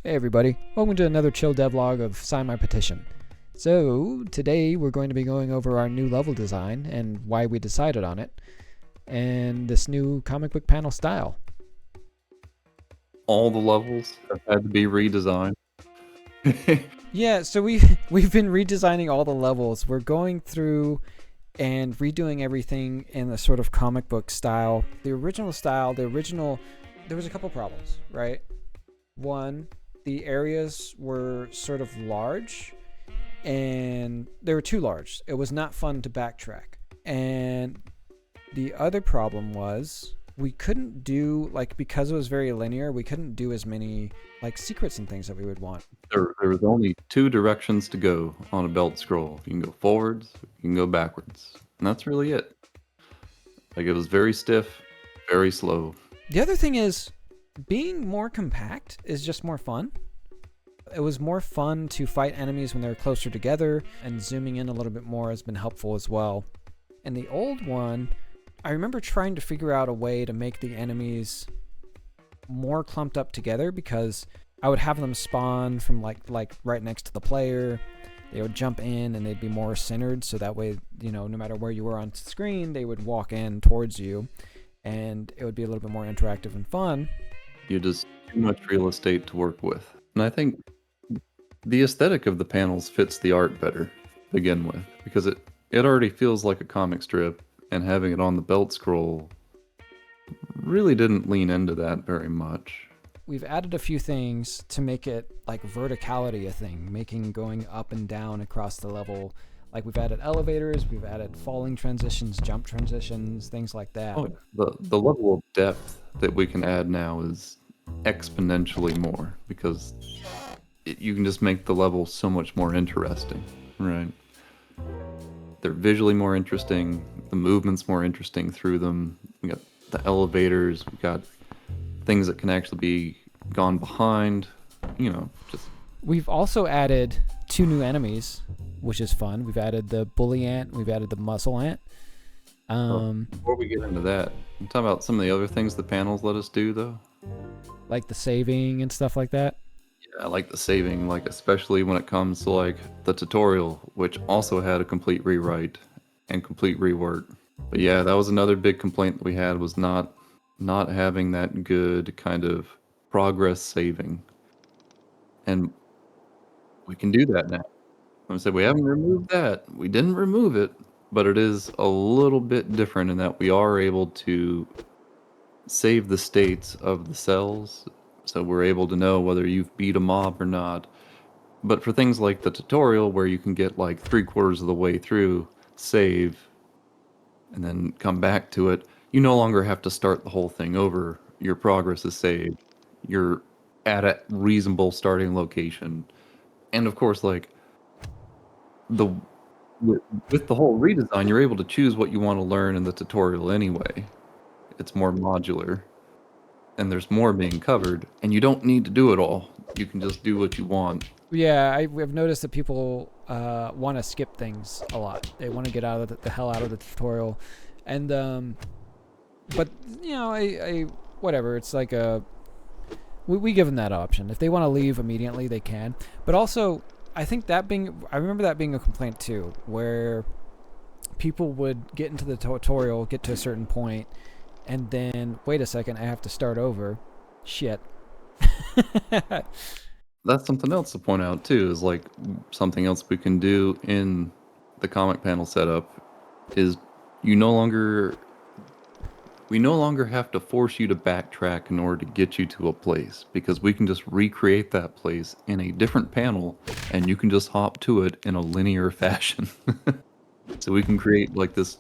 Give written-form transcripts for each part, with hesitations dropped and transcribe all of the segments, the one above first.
Hey everybody, welcome to another chill devlog of Sign My Petition. So, today we're going to be going over our new level design and why we decided on it, and this new comic book panel style. All the levels have had to be redesigned. Yeah, so we've been redesigning all the levels. We're going through and redoing everything in a sort of comic book style. There was a couple problems, right? One, the areas were sort of large and they were too large. It was not fun to backtrack. And the other problem was we couldn't do, because it was very linear, we couldn't do as many secrets and things that we would want. There was only two directions to go on a belt scroll. You can go forwards, you can go backwards. And that's really it. It was very stiff, very slow. The other thing is, being more compact is just more fun. It was more fun to fight enemies when they were closer together, and zooming in a little bit more has been helpful as well. And the old one, I remember trying to figure out a way to make the enemies more clumped up together, because I would have them spawn from like right next to the player. They would jump in and they'd be more centered, so that way, no matter where you were on screen, they would walk in towards you, and it would be a little bit more interactive and fun. You just too much real estate to work with. And I think the aesthetic of the panels fits the art better to begin with, because it already feels like a comic strip, and having it on the belt scroll really didn't lean into that very much. We've added a few things to make it verticality a thing, making going up and down across the level. We've added elevators, we've added falling transitions, jump transitions, things like that. Oh, the level of depth that we can add now is exponentially more, because you can just make the level so much more interesting, right? They're visually more interesting, the movement's more interesting through them. We got the elevators, we got things that can actually be gone behind, We've also added 2 new enemies, which is fun. We've added the bully ant, we've added the muscle ant. Before we get into that, I'm talking about some of the other things the panels let us do, though. Like the saving and stuff like that. Yeah, I like the saving, especially when it comes to the tutorial, which also had a complete rewrite and complete rework. But yeah, that was another big complaint that we had, was not having that good kind of progress saving. And we can do that now. I said we haven't removed that. We didn't remove it, but it is a little bit different in that we are able to save the states of the cells, so we're able to know whether you've beat a mob or not. But for things like the tutorial, where you can get 3/4 of the way through, save, and then come back to it, you no longer have to start the whole thing over. Your progress is saved. You're at a reasonable starting location. And of course, with the whole redesign, you're able to choose what you want to learn in the tutorial anyway. It's more modular, and there's more being covered, and you don't need to do it all. You can just do what you want. Yeah, I've noticed that people want to skip things a lot. They want to get out of the hell out of the tutorial, and but I whatever. It's we give them that option. If they want to leave immediately, they can. But also, I remember that being a complaint too, where people would get into the tutorial, get to a certain point, and then wait a second, I have to start over. Shit. That's something else to point out too, is something else we can do in the comic panel setup is we no longer have to force you to backtrack in order to get you to a place, because we can just recreate that place in a different panel, and you can just hop to it in a linear fashion. So we can create this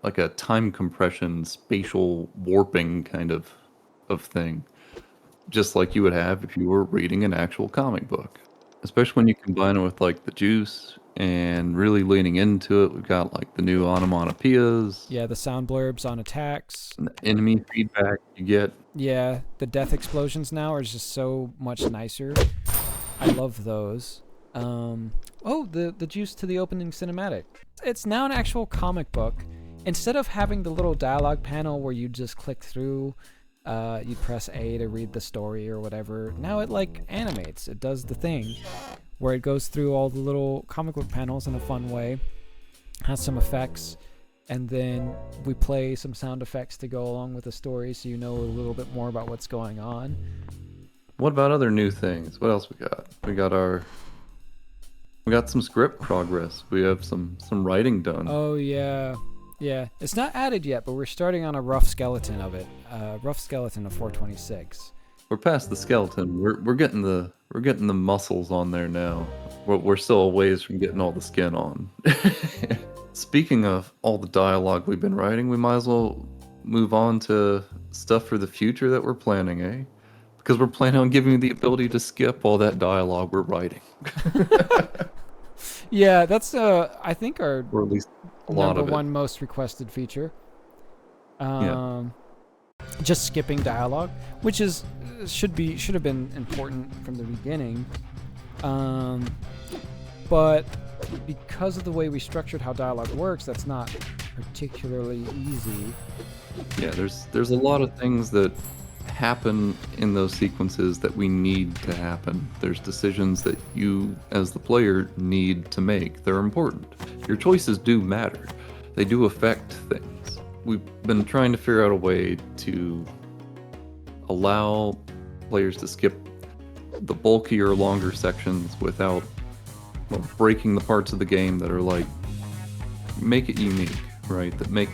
a time compression, spatial warping kind of thing, just like you would have if you were reading an actual comic book. Especially when you combine it with the juice and really leaning into it. We've got the new onomatopoeias. Yeah, the sound blurbs on attacks. And the enemy feedback you get. Yeah, the death explosions now are just so much nicer. I love those. The juice to the opening cinematic. It's now an actual comic book. Instead of having the little dialogue panel where you just click through you'd press A to read the story or whatever. Now it like animates. It does the thing where it goes through all the little comic book panels in a fun way, has some effects, and then we play some sound effects to go along with the story so you know a little bit more about what's going on. What about other new things? What else we got? We got some script progress. We have some writing done. Oh yeah. Yeah, it's not added yet, but we're starting on a rough skeleton of it. Rough skeleton of 426. We're past the skeleton. We're getting the muscles on there now. We're still a ways from getting all the skin on. Speaking of all the dialogue we've been writing, we might as well move on to stuff for the future that we're planning, eh? Because we're planning on giving you the ability to skip all that dialogue we're writing. Yeah, that's I think our Or at least a lot number of it. one most requested feature. Yeah. Just skipping dialogue, which should have been important from the beginning. But because of the way we structured how dialogue works, that's not particularly easy. Yeah, there's a lot of things that happen in those sequences that we need to happen. There's decisions that you, as the player, need to make. They're important. Your choices do matter. They do affect things. We've been trying to figure out a way to allow players to skip the bulkier, longer sections without breaking the parts of the game that are like, make it unique, right? That make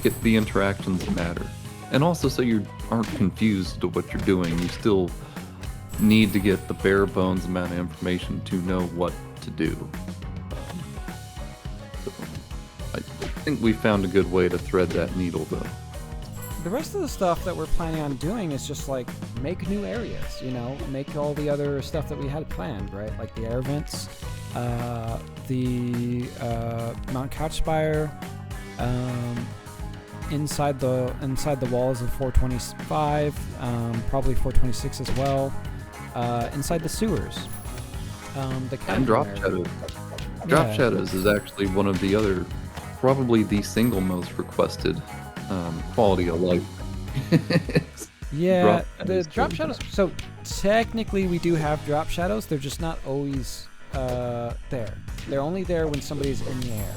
it the interactions that matter. And also so you aren't confused to what you're doing. You still need to get the bare bones amount of information to know what to do. So I think we found a good way to thread that needle, though. The rest of the stuff that we're planning on doing is just like make new areas, make all the other stuff that we had planned, right? Like the air vents, the Mount Couchspire, inside the walls of 425, probably 426 as well, inside the sewers, the And Drop area. Shadows. Drop Shadows is actually one of the other, probably the single most requested quality of life. Yeah, Drop the shadows drop too. shadows. So technically, we do have drop shadows. They're just not always there. They're only there when somebody's in the air.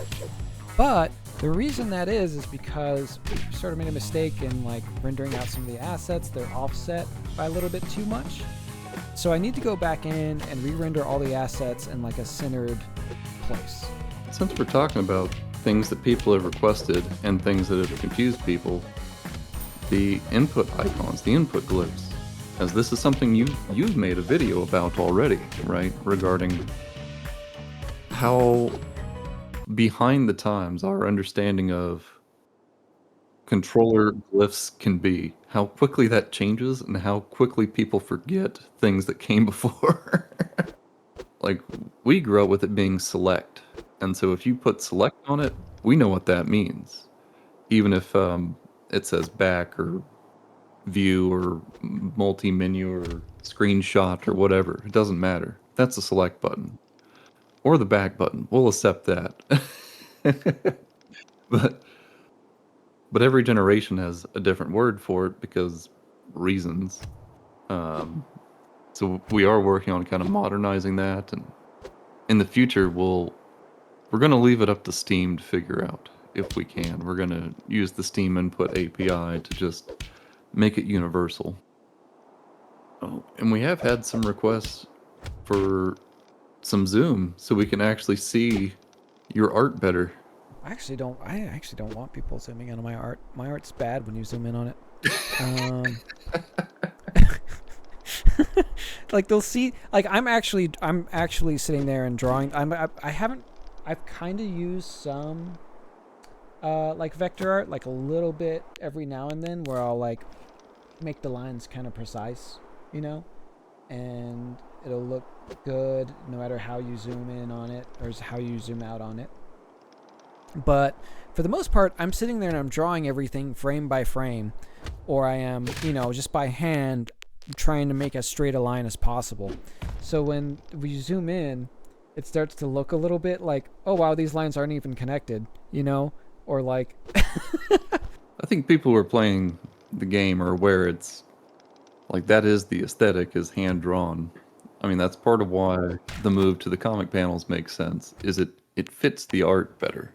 But the reason that is because we sort of made a mistake in like rendering out some of the assets. They're offset by a little bit too much. So I need to go back in and re-render all the assets in like a centered place. Since we're talking about things that people have requested and things that have confused people, the input icons, the input glyphs, as this is something you've made a video about already, right? Regarding how behind the times our understanding of controller glyphs can be, how quickly that changes and how quickly people forget things that came before. Like, we grew up with it being select, and so if you put select on it, we know what that means, even if it says back or view or multi-menu or screenshot or whatever. It doesn't matter. That's the select button or the back button. We'll accept that. but every generation has a different word for it because reasons. So we are working on kind of modernizing that, and in the future we're going to leave it up to Steam to figure out if we can. We're going to use the Steam Input API to just make it universal. Oh, and we have had some requests for some zoom so we can actually see your art better. I actually don't want people zooming in on my art. My art's bad when you zoom in on it. Like they'll see, like I'm actually sitting there and drawing. I've kind of used some like vector art, like a little bit every now and then, where I'll like make the lines kind of precise, and it'll look good no matter how you zoom in on it or how you zoom out on it. But for the most part, I'm sitting there and I'm drawing everything frame by frame, or I am, just by hand trying to make as straight a line as possible. So when we zoom in, it starts to look a little bit like, oh wow, these lines aren't even connected, or like I think people who are playing the game or where it's like that is the aesthetic is hand drawn. I mean, that's part of why the move to the comic panels makes sense. Is it fits the art better.